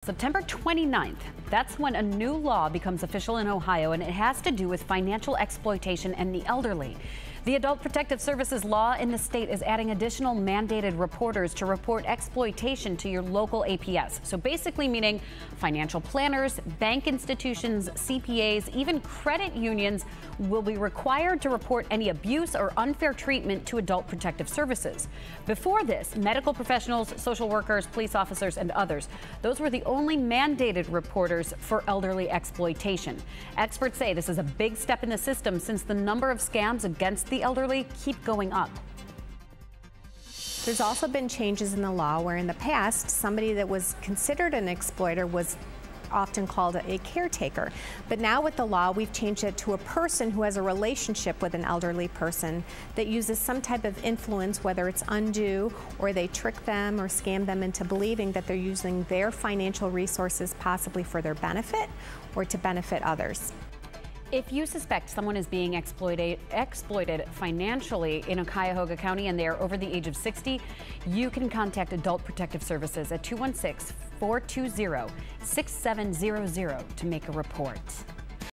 September 29th, that's when a new law becomes official in Ohio, and it has to do with financial exploitation and the elderly. The Adult Protective Services law in the state is adding additional mandated reporters to report exploitation to your local APS. So basically meaning financial planners, bank institutions, CPAs, even credit unions will be required to report any abuse or unfair treatment to Adult Protective Services. Before this, medical professionals, social workers, police officers, and others, those were the only mandated reporters for elderly exploitation. Experts say this is a big step in the system since the number of scams against the elderly keep going up. There's also been changes in the law where in the past, somebody that was considered an exploiter was often called a caretaker. But now with the law, we've changed it to a person who has a relationship with an elderly person that uses some type of influence, whether it's undue or they trick them or scam them into believing that they're using their financial resources possibly for their benefit or to benefit others. If you suspect someone is being exploited financially in Cuyahoga County and they are over the age of 60, you can contact Adult Protective Services at 216-420-6700 to make a report.